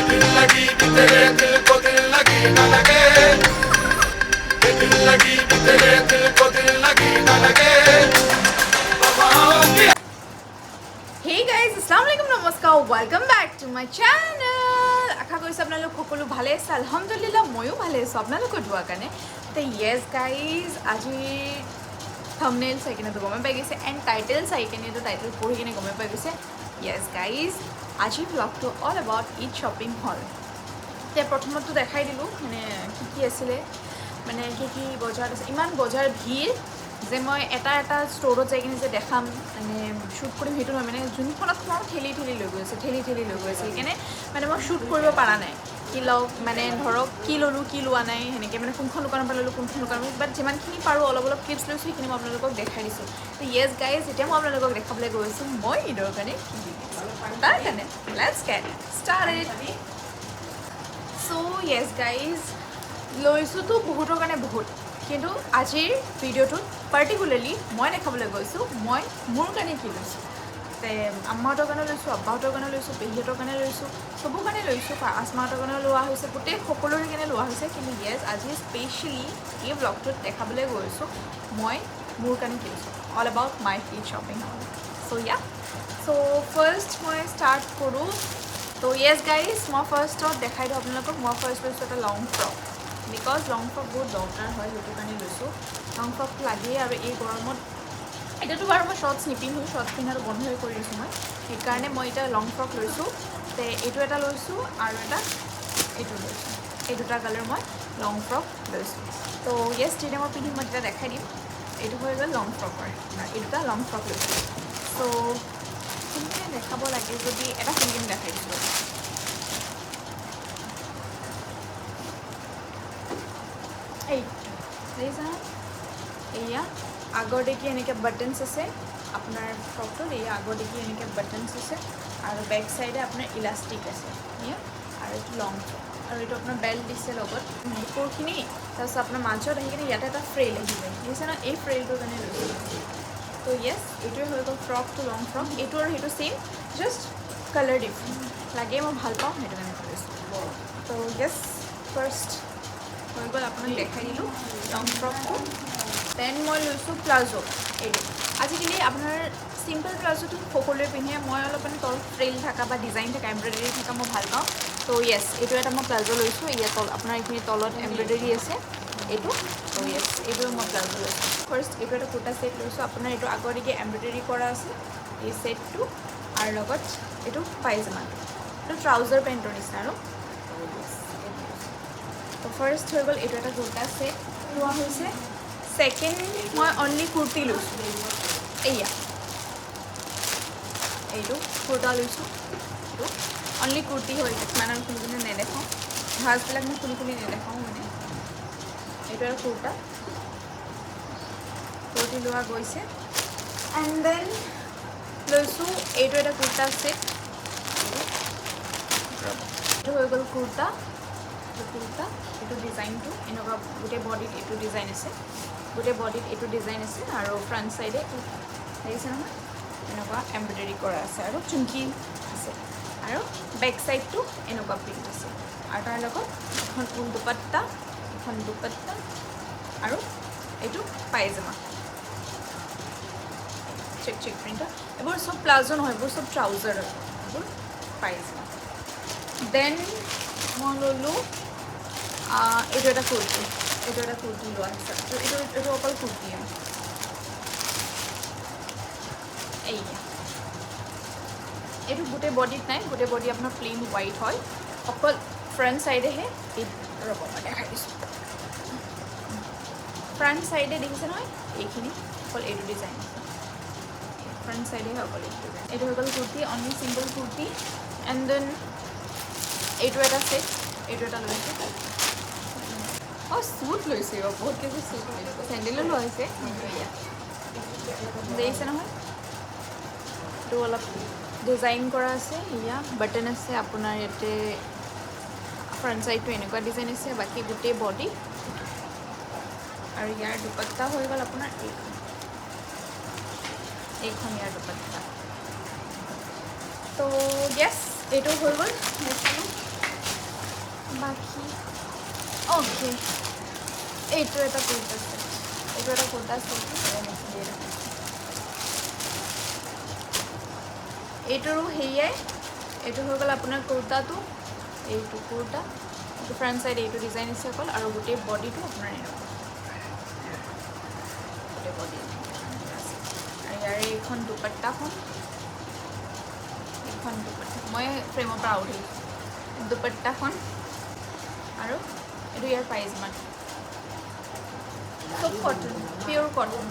दिल लगी कि तेरे दिल को दिल लगी न लगे दिल लगी कि तेरे दिल को दिल लगी न लगे Hey guys, Assalamualaikum Namaskar, welcome back to my channel. আশা কৰিছোঁ আপোনালোক সকলো ভালে আছে আলহামদুলিল্লাহ ময়ো ভালে আছোঁ আপোনালোকৰ দোৱাৰ কাৰণে তো য়েছ গাইজ আজি থাম্বনেইল চাই কিনে তো গমে পাই গৈছে এণ্ড টাইটেল চাই কিনে তো টাইটেল পঢ়ি কিনে গমে পাই গৈছে য়েছ গাইজ আজি ব্লগটো অল এবাউট ইট শ্বপিং হল এতিয়া প্ৰথমতো দেখাই দিলোঁ মানে কি আছিলে মানে কি বজাৰত আছে ইমান বজাৰ ভিৰ যে মই এটা এটা ষ্ট'ৰত যাই কিনে যে দেখাম মানে শ্বুট কৰিম সেইটো নহয় মানে যোনখনত সোমাওঁ ঠেলি লৈ গৈ আছে সেইকাৰণে মানে মই শ্বুট কৰিব পৰা নাই কি লওঁ মানে ধৰক কি ল'লোঁ কি লোৱা নাই সেনেকৈ মানে কোনখন দোকানৰ পৰা ল'লোঁ কোনখন দোকানৰ পৰা বাট যিমানখিনি পাৰোঁ অলপ ক্লিপছ লৈছোঁ সেইখিনি মই আপোনালোকক দেখাই দিছোঁ তো য়েছ গাইজ এতিয়া মই আপোনালোকক দেখাবলৈ গৈ আছোঁ মই ঈদৰ কাৰণে কি তাৰ কাৰণে let's get started so' yes guys লৈছোঁতো বহুতৰ কাৰণে বহুত কিন্তু আজিৰ ভিডিঅ'টোত পাৰ্টিকুলাৰলি মই দেখাবলৈ গৈছোঁ মই মোৰ কাৰণে কি লৈছোঁ আম্মাহঁতৰ কাৰণে লৈছোঁ আব্বাহঁতৰ কাৰণে লৈছোঁ পেহীহঁতৰ কাৰণে লৈছোঁ চবৰ কাৰণে লৈছোঁ আচমাহঁতৰ কাৰণে লোৱা হৈছে গোটেই সকলোৰে কাৰণে লোৱা হৈছে কিন্তু য়েছ আজি স্পেচিয়েলি এই ব্লগটোত দেখাবলৈ গৈছোঁ মই মোৰ কাৰণে কি লৈছোঁ all about my feed shopping haul so' yeah so' first মই ষ্টাৰ্ট কৰোঁ তো য়েছ গাইজ মই ফাৰ্ষ্টত দেখাই দিওঁ আপোনালোকক মই ফাৰ্ষ্ট লৈছোঁ এটা লং ফ্ৰক বিকজ লং ফ্ৰক বহুত দৰকাৰ হয় সেইটো কাৰণে লৈছোঁ লং ফ্ৰক লাগেই আৰু এই গৰমত এতিয়াতো বাৰু মই শ্বৰ্টছ নিপিন্ধোঁ শ্বৰ্টছ পিন্ধাটো বন্ধই কৰি দিছোঁ মই সেইকাৰণে মই এতিয়া লং ফ্ৰক লৈছোঁ তে এইটো এটা লৈছোঁ আৰু এটা এইটো লৈছোঁ এই দুটা কালাৰ মই লং ফ্ৰক লৈছোঁ তো য়েছ যেতিয়া মই পিন্ধিম মই তেতিয়া দেখাই দিম এইটো হৈ গ'ল লং ফ্ৰকৰ এই দুটা লং ফ্ৰক লৈছোঁ ত' কোনখিনি দেখাব লাগে যদি এটা কোনখিনি দেখাই দিছোঁ এয়া আগৰ দেখি এনেকৈ বাটনছ আছে আপোনাৰ ফ্ৰকটোত এয়া আগৰ দেখি এনেকৈ বাটনছ আছে আৰু বেক চাইডে আপোনাৰ ইলাষ্টিক আছে এয়া আৰু এইটো লং ফ্ৰক আৰু এইটো আপোনাৰ বেল্ট দিছে লগত কাপোৰখিনি তাৰপিছত আপোনাৰ মাজত আহি কিনে ইয়াতে এটা ফ্ৰেল আহিব দেখিছে ন এই ফ্ৰেলটোৰ কাৰণে লৈছোঁ তো য়েছ এইটোৱে হৈ গ'ল ফ্ৰকটো লং ফ্ৰক এইটো আৰু সেইটো ছেইম জাষ্ট কালাৰ ডিফাৰেণ্ট লাগে মই ভাল পাওঁ সেইটো কাৰণে কৰিছোঁ তো য়েছ ফাৰ্ষ্ট হৈ গ'ল আপোনাক দেখাই দিলোঁ লং ফ্ৰকটো দেন মই লৈছোঁ প্লাজো এইটো আজিকালি আপোনাৰ চিম্পল প্লাজোটো সকলোৱে পিন্ধে মই অলপ মানে তলত ফ্ৰেল থকা বা ডিজাইন থকা এমব্ৰইডাৰী থকা মই ভাল পাওঁ তো য়েছ এইটো এটা মই প্লাজো লৈছোঁ ইয়াত আপোনাৰ এইখিনি তলত এমব্ৰইডাৰী আছে এইটো তো য়েছ এইটো মই প্লাজো লৈছোঁ ফাৰ্ষ্ট এইটো এটা কুৰ্তা ছেট লৈছোঁ আপোনাৰ এইটো আগলৈকে এমব্ৰইডাৰী কৰা আছে এই ছেটটো আৰু লগত এইটো পাইজামা এইটো ট্ৰাউজাৰ পেণ্টৰ নিচিনা আৰু তো ফাৰ্ষ্ট হৈ গ'ল এইটো এটা কুৰ্তা ছেট লোৱা হৈছে ছেকেণ্ড মই অনলি কুৰ্তি লৈছোঁ এয়া এইটো কুৰ্তা লৈছোঁ এইটো অনলি কুৰ্তি হয় কিছুমান আৰু খুলি কিনে নেদেখাওঁ ভাজবিলাক মই খুলি নেদেখাওঁ মানে এইটো আৰু কুৰ্তা কুৰ্তি লোৱা গৈছে এণ্ড দেন লৈছোঁ এইটো এটা কুৰ্তা ছেট এইটো হৈ গ'ল কুৰ্তা এইটো ডিজাইনটো এনেকুৱা গোটেই বডিত এইটো ডিজাইন আছে আৰু ফ্ৰণ্ট চাইডে দেখিছে নহয় এনেকুৱা এমব্ৰইডাৰী কৰা আছে আৰু চুমকি আছে আৰু বেক চাইডটো এনেকুৱা প্ৰিণ্ট আছে আৰু তাৰ লগত এখন দুপাট্টা আৰু এইটো পাইজামা চেক প্ৰিণ্টৰ এইবোৰ চব প্লাজো নহয় এইবোৰ চব ট্ৰাউজাৰ হয় এইবোৰ পাইজামা দেন মই ল'লোঁ এইটো এটা কুৰ্তি লোৱা হৈছে তো এইটো অকল কুৰ্তি এইয়া এইটো গোটেই বডিত নাই গোটেই বডি আপোনাৰ প্লেইন হোৱাইট হয় অকল ফ্ৰণ্ট চাইডেহে এই ৰ'ব মই দেখাই দিছোঁ ফ্ৰণ্ট চাইডে দেখিছে নহয় এইখিনি অকল এইটো ডিজাইন ফ্ৰণ্ট চাইডেহে অকল এইটো ডিজাইন এইটো হৈ গ'ল kurti only simple kurti and then এইটো এটা ছেট এইটো এটা লৈছোঁ অঁ শ্বুট লৈছে বহুত কেজি শ্বুট লৈছে চেণ্ডেলো লোৱা হৈছে দেখিছে নহয় এইটো অলপ ডিজাইন কৰা আছে এয়া বাটন আছে আপোনাৰ ইয়াতে ফ্ৰণ্ট চাইডটো এনেকুৱা ডিজাইন আছে বাকী গোটেই বডি আৰু ইয়াৰ দুপাট্টা হৈ গ'ল আপোনাৰ এইখন ইয়াৰ দুপাট্টা তো য়েছ এইটো হৈ গ'ল বাকী অ'কে এইটো এটা কুৰ্তা ছেট এইটো এটা কুৰ্তা ছেট এইটোৰো সেয়াই এইটো হৈ গ'ল আপোনাৰ কুৰ্তাটো এইটো কুৰ্তা এইটো ফ্ৰণ্ট চাইড এইটো ডিজাইন আছে অকল আৰু গোটেই বডিটো আপোনাৰ এনেকুৱা গোটেই বডি আৰু ইয়াৰে এইখন দুপাট্টাখন মই ফ্ৰেমৰ পৰা আউট হৈছোঁ দুপাট্টাখন আৰু এইটো ইয়াৰ পাইজমান চব কটন পিয়'ৰ কটন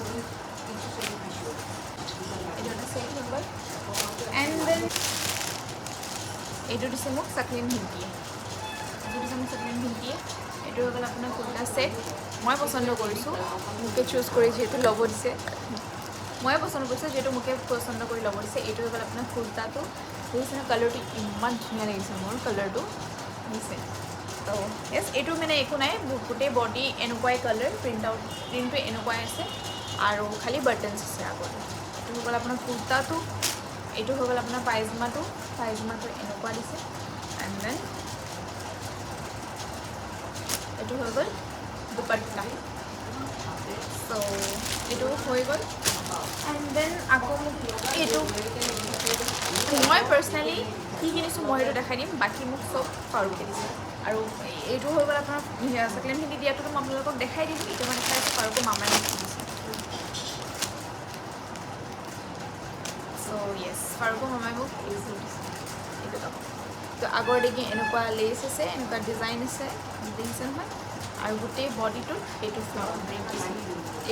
এইটো এটা চেট হৈ গ'ল এণ্ড দেন এইটো দিছে মোক চাকলিন ভিংকিয়ে এইটো হৈ গ'ল আপোনাৰ কুৰ্তা ছেট মই পচন্দ কৰিছোঁ মোকে চুজ কৰি যিহেতু ল'ব দিছে মই পচন্দ কৰিছোঁ যিহেতু মোকে পচন্দ কৰি ল'ব দিছে এইটো হৈ গ'ল আপোনাৰ কুৰ্তাটো দেখিছে ন কালাৰটো ইমান ধুনীয়া লাগিছে মোৰ কালাৰটো দিছে তো য়েছ এইটো মানে একো নাই গোটেই বডি এনেকুৱাই কালাৰ প্ৰিণ্টটো এনেকুৱাই আছে আৰু খালি বাটনছ আছে আগতে এইটো হৈ গ'ল আপোনাৰ কুৰ্তাটো এইটো হৈ গ'ল আপোনাৰ পাইজামাটো এনেকুৱা দিছে এণ্ড দেন এইটো হৈ গ'ল দুপাট্টা চ' এইটো হৈ গ'ল এণ্ড দেন আকৌ মোক এইটো মই পাৰ্চনেলি কি কিনিছোঁ মই এইটো দেখাই দিম বাকী মোক চব ফাৰুকে দিছে আৰু এইটো হৈ গ'ল আপোনাৰ চাকলেন হিন্দী দিয়াটোতো মই আপোনালোকক দেখাই দিম এতিয়া মই দেখাই আছোঁ ফাৰুকে মামাই মোক দিছে চ' য়েছ ফাৰুকে মামাই মোক এইটো দিছে এইটো তো আগৰ দেখি এনেকুৱা লেচ আছে এনেকুৱা ডিজাইন আছে দেখিছে নহয় আৰু গোটেই বডিটোত এইটো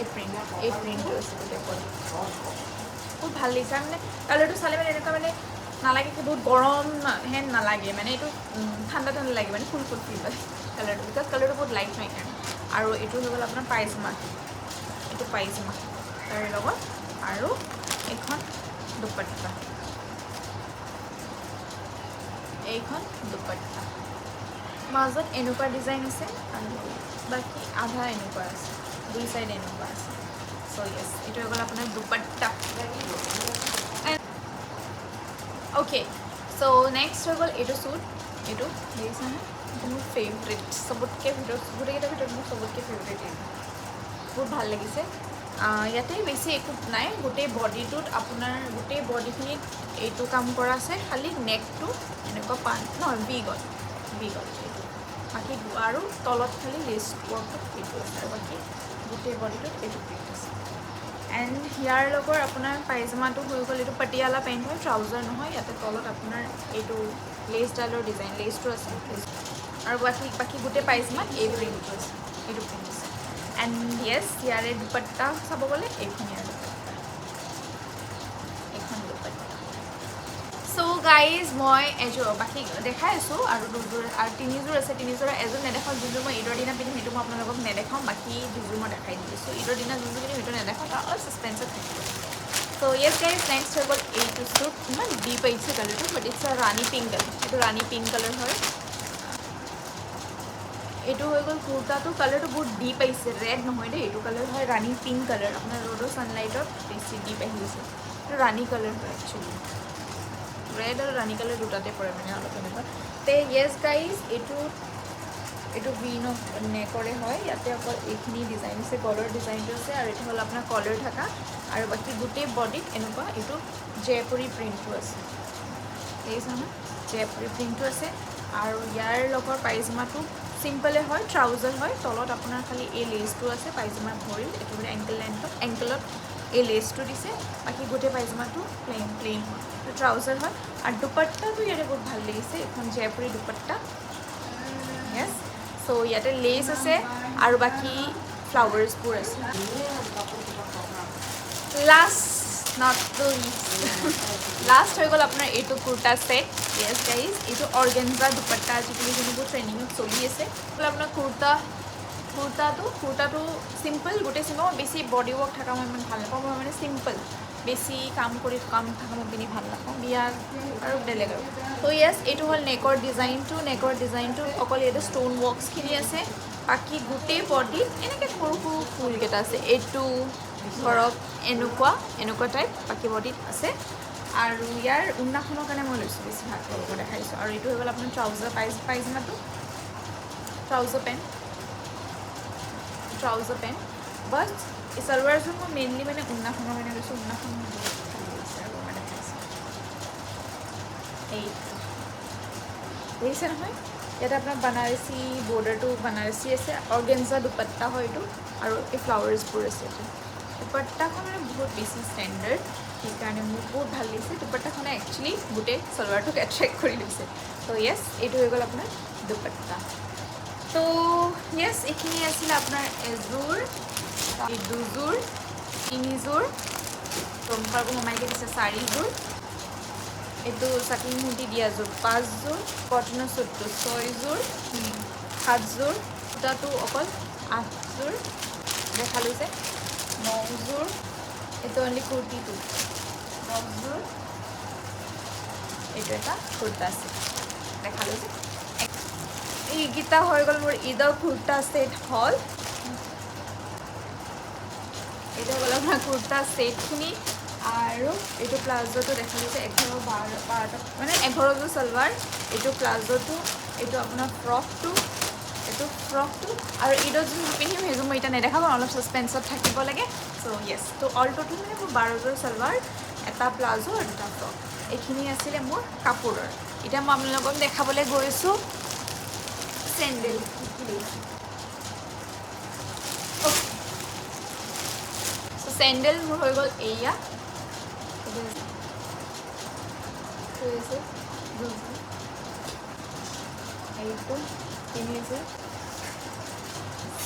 প্ৰিণ্ট এই প্ৰিণ্টটো আছে গোটেই বডি খুব ভাল লাগিছে মানে কালাৰটো চালে মানে এনেকুৱা মানে নালাগে কি বহুত গৰম হেন নালাগে মানে এইটো ঠাণ্ডা লাগে মানে ফুল ফিল হয় কালাৰটো বিকজ কালাৰটো বহুত লাইট হয় কাৰণে আৰু এইটো হৈ গ'ল আপোনাৰ পাইজামা এইটো পাইজামা তাৰে লগত আৰু এইখন দুপাট্টা এইখন দুপাট্টা মাজত এনেকুৱা ডিজাইন আছে আৰু বাকী আধা এনেকুৱা আছে দুই চাইড এনেকুৱা আছে চ' য়েছ এইটো হৈ গ'ল আপোনাৰ দুপাট্টা অ'কে চ' নেক্সট হৈ গ'ল এইটো শ্বুট এইটো দেখিছেনে মোৰ ফেভৰেট চবতকৈ ভিতৰত গোটেইকেইটাৰ ভিতৰত মোৰ চবতকৈ ফেভৰেট এইটো বহুত ভাল লাগিছে ইয়াতে বেছি একো নাই গোটেই বডিটোত আপোনাৰ গোটেই বডিখিনিত এইটো কাম কৰা আছে খালি নেকটো এনেকুৱা নহয় ভি গল এইটো বাকী আৰু তলত খালি লেচ ৱৰ্কত এইটো আছে আৰু বাকী গোটেই বডিটোত এইটো প্ৰিণ্ট আছে এণ্ড ইয়াৰ লগত আপোনাৰ পাইজামাটো হৈ গ'ল এইটো পাটিয়ালা পেণ্ট হয় ট্ৰাউজাৰ নহয় ইয়াতে তলত আপোনাৰ এইটো লেচডালৰ ডিজাইন লেচটো আছে আৰু বাকী গোটেই পাইজামাত এই প্ৰিণ্টটো আছে এইটো প্ৰিণ্ট আছে এণ্ড য়েছ ইয়াৰে দুপাট্টা চাব গ'লে এইখন ইয়াৰ দুপাট্টা চ' গাইজ মই এযোৰ বাকী দেখাই আছোঁ আৰু দুযোৰ আৰু তিনিযোৰ আছে তিনিযোৰ এযোৰ নেদেখাওঁ যোনযোৰ মই ঈদৰ দিনা পিন্ধিম সেইটো মই আপোনালোকক নেদেখাওঁ বাকী দুযোৰ মই দেখাই দিছোঁ ঈদৰ দিনা যোনযোৰ পিন্ধিম সেইটো নেদেখাওঁ তাৰ অলপ ছাছপেঞ্চত থাকিব চ' য়েছ গাইজ নেক্সট হৈ গ'ল এইটো শ্বুট ইমান ডিপ আহিছে কালাৰটো but it's rani pink colour এইটো ৰাণী পিংক কালাৰ হয় এইটো হৈ গ'ল কুৰ্তাটো কালাৰটো বহুত ডিপ আহিছে ৰেড নহয় দেই এইটো কালাৰ হয় ৰাণী পিংক কালাৰ আপোনাৰ ৰ'দৰ ছানলাইটত বেছি ডিপ আহি গৈছে এইটো ৰাণী কালাৰ হয় একচুৱেলি ৰেড আৰু ৰাণী কালাৰ দুটাতে পৰে মানে অলপ এনেকুৱা তে য়েছ গাইজ এইটো ভি নেকৰে হয় ইয়াতে অকল এইখিনি ডিজাইন আছে গলৰ ডিজাইনটো আছে আৰু এইটো হ'ল আপোনাৰ কলাৰ থকা আৰু বাকী গোটেই বডিত এনেকুৱা এইটো জয়পুৰী প্ৰিণ্টটো আছে দেখিছে নহয় জয়পুৰী প্ৰিণ্টটো আছে আৰু ইয়াৰ লগত পাইজামাটো চিম্পলে হয় ট্ৰাউজাৰ হয় তলত আপোনাৰ খালি এই লেচটো আছে পাইজামাৰ ভৰিত এইটো মানে এংকেলত এই লেচটো দিছে বাকী গোটেই পাইজামাটো প্লেইন হয় ট্ৰাউজাৰ হয় আৰু দুপাট্টাটো ইয়াতে বহুত ভাল লাগিছে এইখন জয়পুৰী দুপাট্টা য়েছ চ' ইয়াতে লেচ আছে আৰু বাকী ফ্লাৱাৰ্ছবোৰ আছে লাষ্ট হৈ গ'ল আপোনাৰ এইটো কুৰ্তা ছেট য়েছ গাইজ এইটো অৰ্গেঞ্জা দুপাট্টা আজিকালি যোনবোৰ ট্ৰেণ্ডিঙত চলি আছে আপোনাৰ কুৰ্তাটো চিম্পল গোটেই চিম্পল মই বেছি বডি ৱৰ্ক থকা মই ইমান ভাল নাপাওঁ মই মানে চিম্পল বেছি কাম থকা মই পিন্ধি ভাল নাপাওঁ বিয়া আৰু বেলেগ আৰু ত' য়েছ এইটো হ'ল নেকৰ ডিজাইনটো অকল ইয়াতে ষ্ট'ন ৱৰ্কছখিনি আছে বাকী গোটেই বডিত এনেকৈ সৰু সৰু ফুলকেইটা আছে এইটো ধৰক এনেকুৱা টাইপ বাকী বডিত আছে আৰু ইয়াৰ উন্নাখনৰ কাৰণে মই লৈছোঁ বেছি ভাল কৰিব দেখাইছোঁ আৰু এইটো হৈ গ'ল আপোনাৰ ট্ৰাউজাৰ পাইজামাটো ট্ৰাউজাৰ পেণ্ট বাট এই চালৱাৰযোৰ মই মেইনলি মানে উন্নাখনৰ কাৰণে লৈছোঁ উন্নাখন বহুত ভাল লাগিছে আৰু মানে চাইছোঁ এই দেখিছে নহয় ইয়াতে আপোনাৰ বানাৰসী বৰ্ডাৰটো বানাৰসী আছে অৰ্গেঞ্জা দুপাট্টা হয় এইটো আৰু এই ফ্লাৱাৰ্ছবোৰ আছে এইটো দুপাট্টাখন মানে বহুত বেছি ষ্টেণ্ডাৰ্ড সেইকাৰণে মোৰ বহুত ভাল লাগিছে দুপাট্টাখনে একচুৱেলি গোটেই চালৱাৰটোক এট্ৰেক্ট কৰি লৈছে ত' য়েছ এইটো হৈ গ'ল আপোনাৰ দুপাট্টা তো য়েছ এইখিনি আছিলে আপোনাৰ এযোৰ এই দুযোৰ তিনিযোৰ চম্পাৰবোৰ সোমাই দিছে চাৰিযোৰ এইটো চাকিং মুদি দিয়াযোৰ পাঁচযোৰ কটনৰ চুটটো ছয়যোৰ সাতযোৰ সূতাটো অকল আঠযোৰ দেখালোঁ যে নযোৰ এইটো অনলি কুৰ্তিটো দহযোৰ এইটো এটা কুৰ্তা আছে দেখালোঁ যে এইকেইটা হৈ গ'ল মোৰ ঈদৰ কুৰ্তা ছেট হ'ল এইটো হৈ গ'ল আপোনাৰ কুৰ্তা ছেটখিনি আৰু এইটো প্লাজোটো দেখালোঁ যে 11-12 মানে 11যোৰ চালৱাৰ এইটো প্লাজোটো এইটো আপোনাৰ ফ্ৰকটো এইটো ফ্ৰকটো আৰু ঈদত যোনটো পিন্ধিম সেইযোৰ মই এতিয়া নেদেখাব অলপ ছাছপেন্সত থাকিব লাগে চ' য়েছ তো অল টোটেল মানে মোৰ 12যোৰ চালৱাৰ এটা প্লাজো আৰু দুটা ফ্ৰক এইখিনি আছিলে মোৰ কাপোৰৰ এতিয়া মই আপোনালোকক দেখাবলৈ গৈছোঁ চেণ্ডেল চ' চেণ্ডেল মোৰ হৈ গ'ল এইয়া এইটো তিনিযোৰ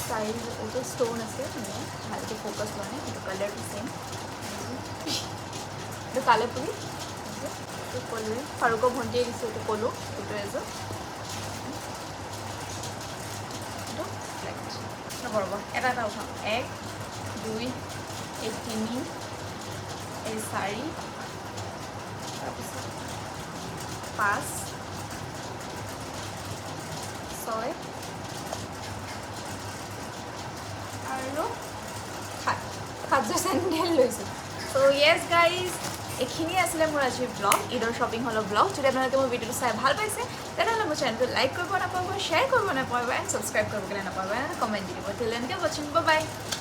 চাইজ এইটো ষ্ট'ন আছে মানে ভালকৈ ফ'কাছ লোৱা নাই এইটো কালাৰটো ছেইম এইটো কালাৰপুলি এইটো ক'লোৱে ফাৰুকৰ ভণ্টিয়ে দিছে এইটো ক'লো এইটো এযোৰ এইটো নকৰব এটা উঠাম 1 2 এই 3 এই 4 তাৰপিছত 5 6 আৰু 7যোৰ চেণ্ডেল লৈছোঁ চ' য়েছ গাইজ এইখিনি আছিলে মোৰ আজিৰ ব্লগ ঈদৰ শ্বপিং হলৰ ব্লগ যদি আপোনালোকে মোৰ ভিডিঅ'টো চাই ভাল পাইছে তেনেহ'লে মোৰ চেনেলটো লাইক কৰিব নাপাব শ্বেয়াৰ কৰিব নাপাব এণ্ড ছাবস্ক্ৰাইব কৰিবলৈ নাপাব এণ্ড কমেণ্ট দি দিব till then watching bye bye